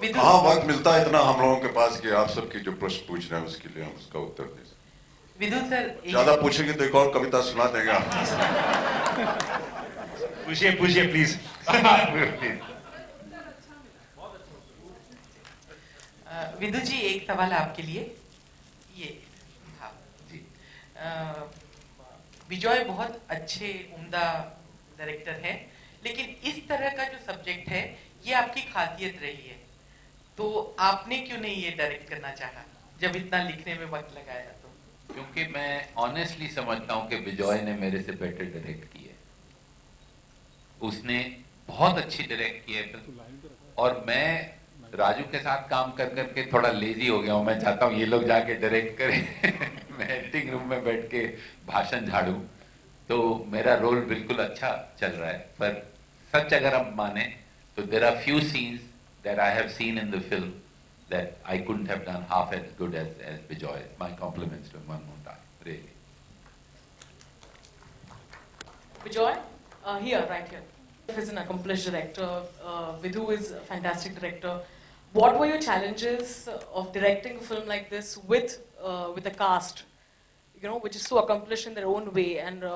विदुर कहाँ वक्त मिलता है इतना हम लोगों के पास कि आप सबकी जो प्रश्न पूछ रहे हैं उसके लिए हम उसका उत्तर दे सकते। विदुर सर ज्यादा पूछेंगे तो एक और कविता सुना देंगे आप। पूछिए पूछिए प्लीज। विदुर जी एक सवाल आपके लिए। ये हाँ जी विजय बहुत अच्छे उम्दा डायरेक्टर हैं, लेकिन इस तरह का जो सब्जेक्ट है ये आपकी खासियत रही है, तो आपने क्यों नहीं ये डायरेक्ट करना चाहा जब इतना लिखने में वक्त लगाया? तो क्योंकि मैं ऑनेस्टली समझता हूं कि विजय ने मेरे से बेटर डायरेक्ट की है। उसने बहुत अच्छी डायरेक्ट की है फिल्म, और मैं राजू के साथ काम कर करके थोड़ा लेजी हो गया हूं। मैं चाहता हूं ये लोग जाके डायरेक्ट करें मैं एडिटिंग रूम में बैठ के भाषण झाड़ू। तो मेरा रोल बिल्कुल अच्छा चल रहा है, पर सच अगर हम माने तो there are few scenes that I have seen in the film that I couldn't have done half as good as Bijoy. My compliments to him one more time, really. Bijoy, here, right here. He's an accomplished director. Vidhu is a fantastic director. What were your challenges of directing a film like this with a cast, you know, which is so accomplished in their own way? And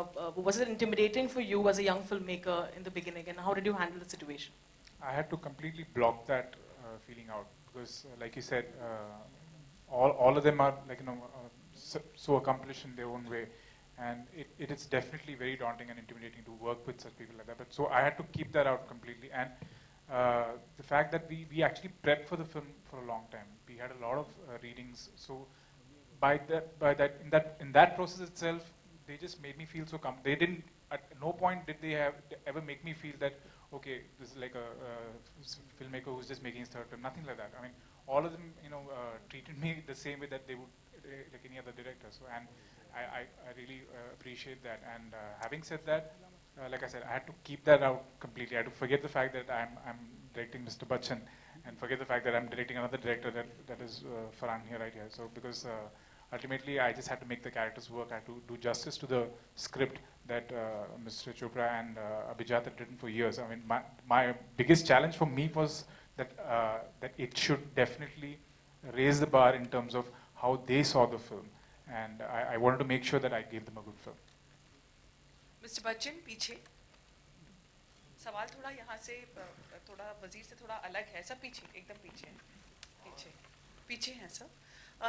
was it intimidating for you as a young filmmaker in the beginning? And how did you handle the situation? I had to completely block that feeling out because, like you said, all of them are like so accomplished in their own way, and it is definitely very daunting and intimidating to work with such people like that. But so I had to keep that out completely, and the fact that we actually prepped for the film for a long time. We had a lot of readings, so in that process itself, they just made me feel so they didn't, at no point did they ever make me feel that, okay, this is like a filmmaker who's just making his third film. Nothing like that. I mean, all of them, treated me the same way that they would like any other director. So, and I really appreciate that. And having said that, like I said, I had to keep that out completely. I had to forget the fact that I'm directing Mr. Bachchan, and forget the fact that I'm directing another director that is Farhan here, right here. So, because ultimately, I just had to make the characters work. I had to do justice to the script that Mr. Chopra and Abhijat had written for years. I mean, my biggest challenge for me was that that it should definitely raise the bar in terms of how they saw the film, and I wanted to make sure that I gave them a good film. Mr. Bachchan, पीछे सवाल थोड़ा यहाँ से थोड़ा वजीर से थोड़ा अलग है, सब पीछे एकदम पीछे पीछे हैं सब।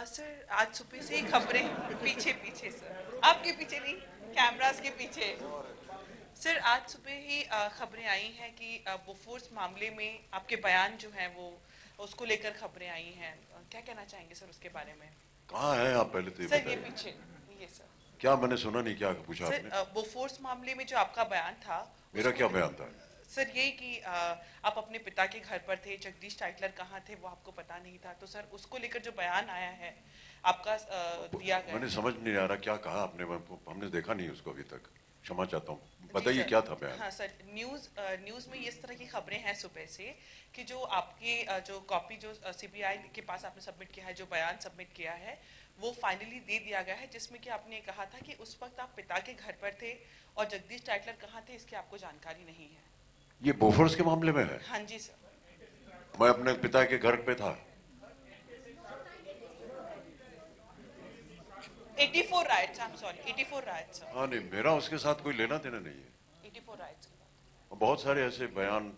सर आज सुबह से ही खबरें पीछे सर, आपके पीछे नहीं, कैमरास के पीछे। सर आज सुबह ही खबरें आई हैं कि बोफोर्स मामले में आपके बयान जो हैं वो उसको लेकर खबरें आई हैं, क्या कहना चाहेंगे सर उसके बारे में? कहाँ हैं आप पहले तो ये सर ये पीछे, ये सर। क्या मैंने सुना नहीं, क्या पूछा आपने? सर बोफोर्स मामले में जो आपका बयान था, मेरा क्या बयान था? सर यही कि आप अपने पिता के घर पर थे, जगदीश टाइटलर कहाँ थे वो आपको पता नहीं था, तो सर उसको लेकर जो बयान आया है आपका दिया गया। मैंने समझ नहीं आ रहा क्या कहा आपने, हमने देखा नहीं उसको अभी तक, क्षमा चाहता हूँ, बताइए क्या था बयान? हाँ सर, न्यूज़ में इस तरह की खबरें हैं सुबह से कि जो आपकी जो कॉपी जो सीबीआई के पास आपने सबमिट किया है, जो बयान सबमिट किया है वो फाइनली दे दिया गया है, जिसमें कि आपने कहा था कि उस वक्त आप पिता के घर पर थे और जगदीश टाइटलर कहाँ थे इसकी आपको जानकारी नहीं है। ये बोफोर्स के मामले में है? हाँ जी सर। मैं अपने पिता के घर पे था। 84 राइट्स, I'm sorry, 84 राइट्स। हाँ नहीं, मेरा उसके साथ कोई लेना देना नहीं है। 84 राइट्स। बहुत सारे ऐसे बयान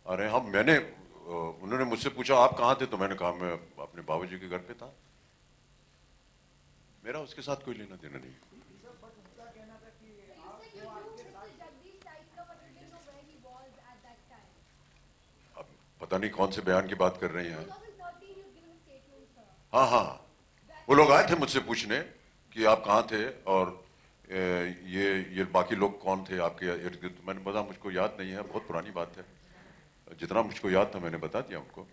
आ रहे हैं। उन्होंने मुझसे पूछा आप कहाँ थे, तो मैंने कहा मैं अपने बाबूजी के घर पे था। मेरा उसके साथ कोई लेना देना नहीं है। पता नहीं कौन से बयान की बात कर रही हैं। हाँ, वो लोग आए थे मुझसे पूछने कि आप कहाँ थे और ये बाकी लोग कौन थे आपके इर्द गिर्द। मैंने बताया मुझको याद नहीं है, बहुत पुरानी बात है, जितना मुझको याद था मैंने बता दिया उनको।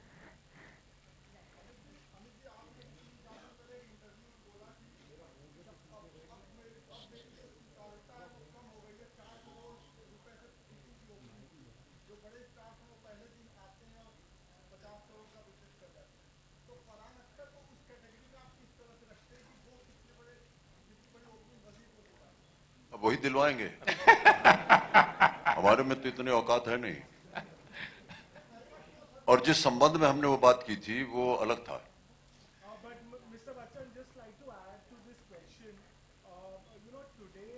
वही दिलवाएंगे हमारे में तो इतने औकात है नहीं। और जिस संबंध में हमने वो बात की थी वो अलग था। But Mr. Bachchan, just like to add to this question, today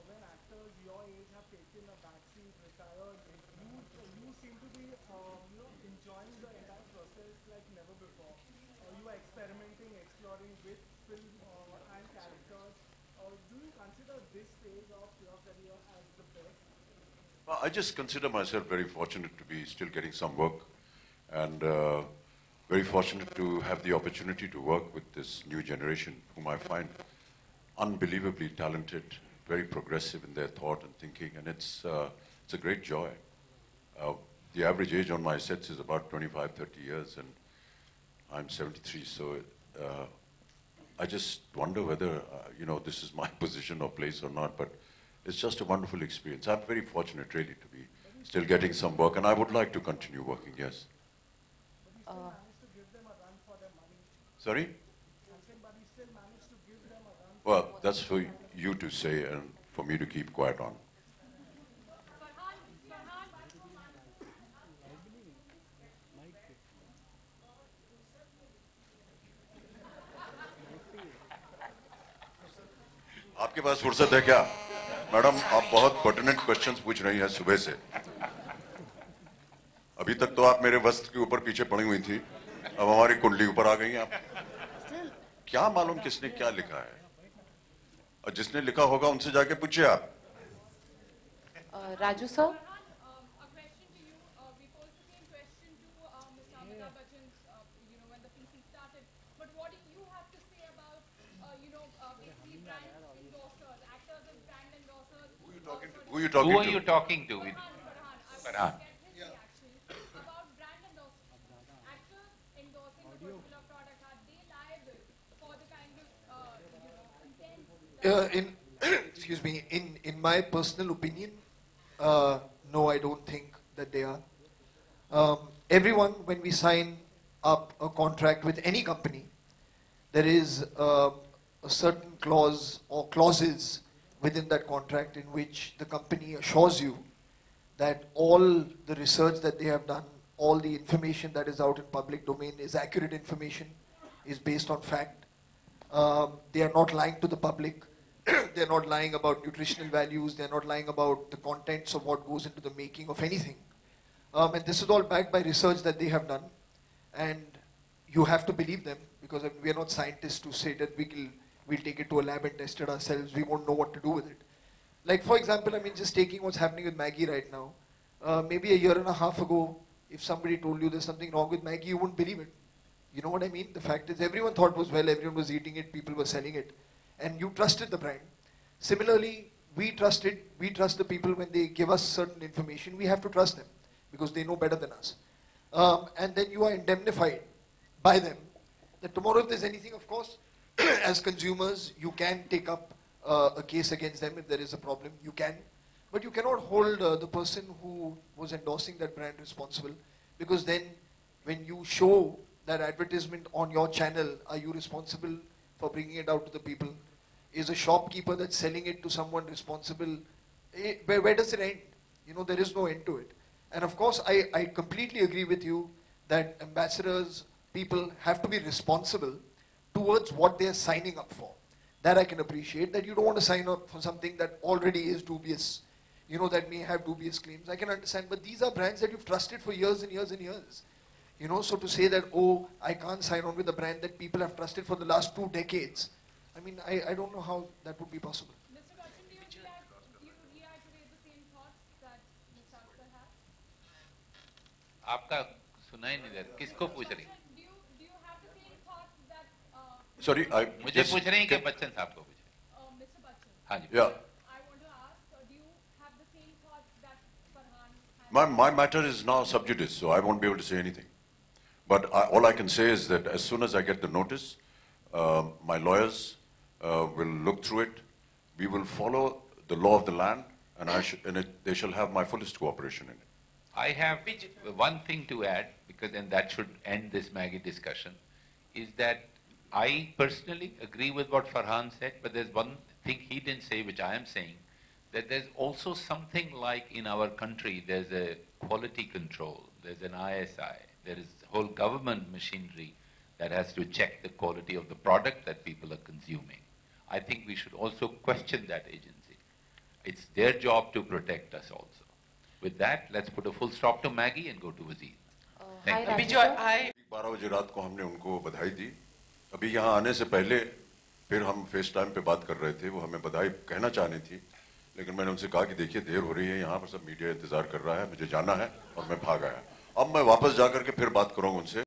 when actors your age have taken a backseat, retired, you seem to be, enjoying the entire process like never before. You are experimenting, exploring with film and characters. Do you consider this phase of your career as the best? I just consider myself very fortunate to be still getting some work, and very fortunate to have the opportunity to work with this new generation, whom I find unbelievably talented, very progressive in their thought and thinking, and it's a great joy. The average age on my sets is about 25, 30 years, and I'm 73, so I just wonder whether, this is my position or place or not, but it's just a wonderful experience. I'm very fortunate, really, to be still getting some work, and I would like to continue working, yes. But he still managed to give them a run for their money. Sorry? I'm saying, but he still managed to give them a run. Well, that's for you to say and for me to keep quiet on. आपके पास फुर्सत है क्या? Madam, आप बहुत pertinent questions पूछ रही हैं सुबह से। अभी तक तो आप मेरे वस्त्र के ऊपर पीछे पड़ी हुई थी, अब हमारी कुंडली ऊपर आ गई हैं आप। क्या मालूम किसने क्या लिखा है, और जिसने लिखा होगा उनसे जाके पूछिए आप। Raju sir? A question to you. We posed the same question to Mr. Amitabh Bachchan, when the PC started. But what do you have to say about, basically brand endorsers, actors as brand endorsers? Who are you talking Who are to? you talking to? Farhan. Farhan. I want to get his reaction about brand endorsers. Actors endorsing a particular product, are they liable for the kind of, intent? Excuse me, in my personal opinion, no, I don't think that they are. Everyone, when we sign up a contract with any company, there is a certain clause or clauses within that contract in which the company assures you that all the research that they have done, all the information that is out in public domain is accurate information, is based on fact. They are not lying to the public. They're not lying about nutritional values. They're not lying about the contents of what goes into the making of anything. And this is all backed by research that they have done. And you have to believe them, because we are not scientists to say that we'll take it to a lab and test it ourselves. We won't know what to do with it. Like, for example, just taking what's happening with Maggie right now. Maybe a year and a half ago, if somebody told you there's something wrong with Maggie, you wouldn't believe it. You know what I mean? The fact is, everyone thought it was well, everyone was eating it, people were selling it. And you trusted the brand. Similarly, we trust the people when they give us certain information. We have to trust them because they know better than us. And then you are indemnified by them that tomorrow if there's anything, of course, as consumers, you can take up a case against them if there is a problem. You can. But you cannot hold the person who was endorsing that brand responsible, because then when you show that advertisement on your channel, are you responsible for bringing it out to the people? Is a shopkeeper that's selling it to someone responsible? Where does it end? There is no end to it. And of course, I completely agree with you that ambassadors, people have to be responsible towards what they are signing up for. That I can appreciate, that you don't want to sign up for something that already is dubious, that may have dubious claims. I can understand, but these are brands that you've trusted for years and years and years. So to say that, oh, I can't sign on with a brand that people have trusted for the last 2 decades, I don't know how that would be possible. Mr. Bachchan, do you reiterate the same thoughts that Mr. Akhtar has? आपका सुना ही नहीं दे रहा, किसको पूछ रही? Do you have the same thoughts that Sorry, मुझे पूछ रही हैं कि बच्चन साहब को पूछे? Mr. Bachchan? हाँ जी. Yeah. I want to ask, do you have the same thoughts that Farhan has? My matter is now sub judice, so I won't be able to say anything. But all I can say is that as soon as I get the notice, my lawyers will look through it. We will follow the law of the land, and they shall have my fullest cooperation in it. I have one thing to add, because then that should end this Maggie discussion, is that I personally agree with what Farhan said, but there's one thing he didn't say, which I am saying, that there's also something like in our country, there's a quality control, there's an ISI, There is whole government machinery that has to check the quality of the product that people are consuming. I think we should also question that agency. It's their job to protect us also. With that, let's put a full stop to Maggie and go to Wazir. Thank you. Bijoy, 12 बजे रात को हमने उनको बधाई दी। अभी यहाँ आने से पहले फिर हम फेस टाइम पे बात कर रहे थे, वो हमें बधाई कहना चाहनी थी, लेकिन मैंने उनसे कहा कि देखिए देर हो रही है, यहाँ पर सब मीडिया इंतजार कर रहा है, मुझे जाना है, और मैं भाग आया। अब मैं वापस जाकर के फिर बात करूँगा उनसे।